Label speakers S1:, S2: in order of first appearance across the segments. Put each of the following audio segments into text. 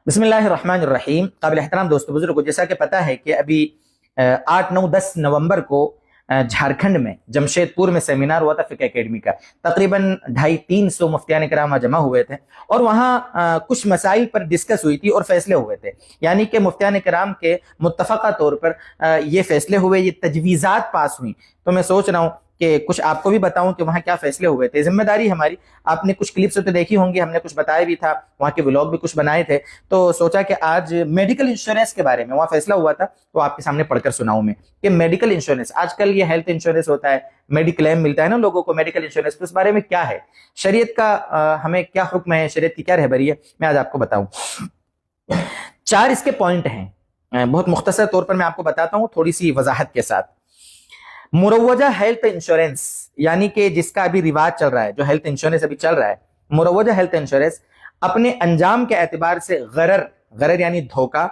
S1: بسم اللہ الرحمن الرحیم. قابل احترام دوستو بزرگوں، جیسا کہ پتہ ہے کہ ابھی 8 9 10 نومبر کو جھارکھنڈ میں جمشید پور میں سیمینار ہوا تھا فقہ اکیڈمی کا. تقریباً 250-300 مفتیان کرام وہاں جمع ہوئے تھے اور وہاں کچھ مسائل پر ڈسکس ہوئی تھی اور فیصلے ہوئے تھے. یعنی کہ مفتیان کرام کے متفقہ طور پر یہ فیصلے ہوئے، یہ تجویزات پاس ہوئیں. تو میں سوچ رہا ہوں کہ کچھ آپ کو بھی بتاؤں کہ وہاں کیا فیصلے ہوئے تھے. ذمہ داری ہماری. آپ نے کچھ کلپس تو دیکھی ہوں گی، ہم نے کچھ بتایا بھی تھا، وہاں کے ولاگ بھی کچھ بنائے تھے. تو سوچا کہ آج میڈیکل انشورنس کے بارے میں وہاں فیصلہ ہوا تھا تو آپ کے سامنے پڑھ کر سناؤں میں کہ میڈیکل انشورنس، آج کل یہ ہیلتھ انشورنس ہوتا ہے، میڈیکلیم ملتا ہے نا لوگوں کو، میڈیکل انشورنس، تو اس بارے میں کیا ہے، شریعت کا ہمیں کیا حکم ہے، شریعت کی کیا رہبری ہے، میں آج آپ کو بتاؤں. 4 اس کے پوائنٹ ہیں، بہت مختصر طور پر میں آپ کو بتاتا ہوں تھوڑی سی وضاحت کے ساتھ. مروجہ ہیلتھ انشورنس، یعنی کہ جس کا ابھی رواج چل رہا ہے، جو ہیلتھ انشورنس ابھی چل رہا ہے، مروجہ ہیلتھ انشورنس اپنے انجام کے اعتبار سے غرر یعنی دھوکہ،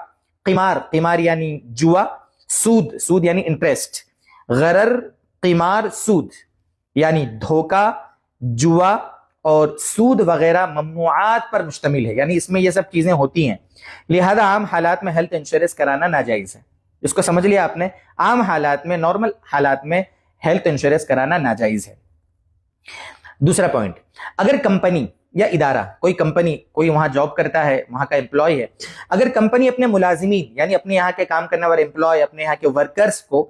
S1: قمار یعنی جوا، سود یعنی انٹرسٹ، غرر، قمار، سود یعنی دھوکہ، جوا اور سود وغیرہ ممنوعات پر مشتمل ہے. یعنی اس میں یہ سب چیزیں ہوتی ہیں، لہذا عام حالات میں ہیلتھ انشورنس کرانا ناجائز ہے. اس کو سمجھ لیا آپ نے؟ عام حالات میں، نارمل حالات میں ہیلتھ انشورنس کرانا ناجائز ہے. دوسرا پوائنٹ، اگر کمپنی یا ادارہ، کوئی کمپنی، کوئی وہاں جاب کرتا ہے، وہاں کا امپلائی ہے، اگر کمپنی اپنے ملازمین یعنی اپنے یہاں کے کام کرنے والے امپلائی، اپنے یہاں کے ورکرز کو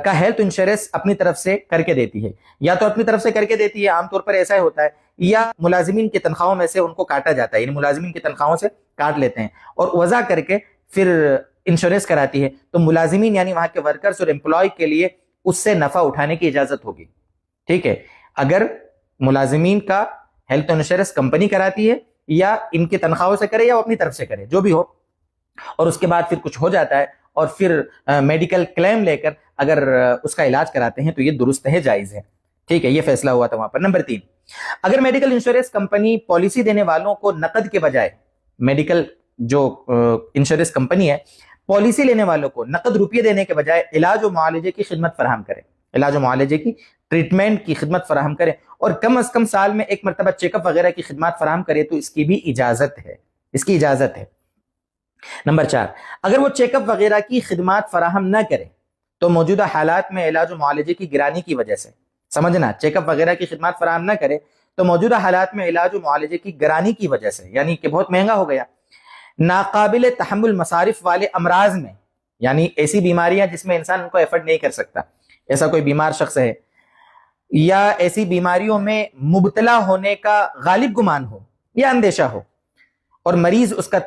S1: کا ہیلتھ انشورنس اپنی طرف سے کر کے دیتی ہے، یا تو اپنی طرف سے کر کے دیتی ہے، عام طور پر ایسا ہی ہوتا ہے، یا ملازمین کی تنخواہوں میں سے ان کو کاٹا جاتا ہے، یعنی ملازمین کی تنخواہوں سے کاٹ لیتے ہیں اور وضع کر کے پھر انشورنس کراتی ہے، تو ملازمین یعنی وہاں کے ورکرز اور امپلائی کے لیے اس سے نفع اٹھانے کی اجازت ہوگی. ٹھیک ہے؟ اگر ملازمین کا ہیلتھ انشورنس کمپنی کراتی ہے، یا ان کی تنخواہوں سے کرے یا وہ اپنی طرف سے کرے، جو بھی ہو، اور اس کے بعد پھر کچھ ہو جاتا ہے اور پھر میڈیکل کلیم لے کر اگر اس کا علاج کراتے ہیں تو یہ درست ہے، جائز ہے. ٹھیک ہے، یہ فیصلہ ہوا تھا وہاں پر. نمبر 3، اگر میڈیکل انشورنس کمپنی پالیسی دینے والوں کو نقد کے بجائے، میڈیکل جو انشورنس کمپنی ہے، پالیسی لینے والوں کو نقد روپیے دینے کے بجائے علاج و معالجے کی خدمت فراہم کرے، علاج و معالجے کی، ٹریٹمنٹ کی خدمت فراہم کرے، اور کم از کم سال میں 1 مرتبہ چیک اپ وغیرہ کی خدمات فراہم کرے، تو اس کی بھی اجازت ہے، اس کی اجازت ہے. نمبر 4، اگر وہ چیک اپ وغیرہ کی خدمات فراہم نہ کرے تو موجودہ حالات میں علاج و معالجے کی گرانی کی وجہ سے، سمجھنا، چیک اپ وغیرہ کی خدمات فراہم نہ کرے تو موجودہ حالات میں علاج و معالجے کی گرانی کی وجہ سے، یعنی کہ بہت مہنگا ہو گیا، ناقابل تحمل مصارف والے امراض میں، یعنی ایسی بیماریاں جس میں انسان ان کو ایفرٹ نہیں کر سکتا، ایسا کوئی بیمار شخص ہے، یا ایسی بیماریوں میں مبتلا ہونے کا غالب گمان ہو یا اندیشہ ہو اور مریض اس کا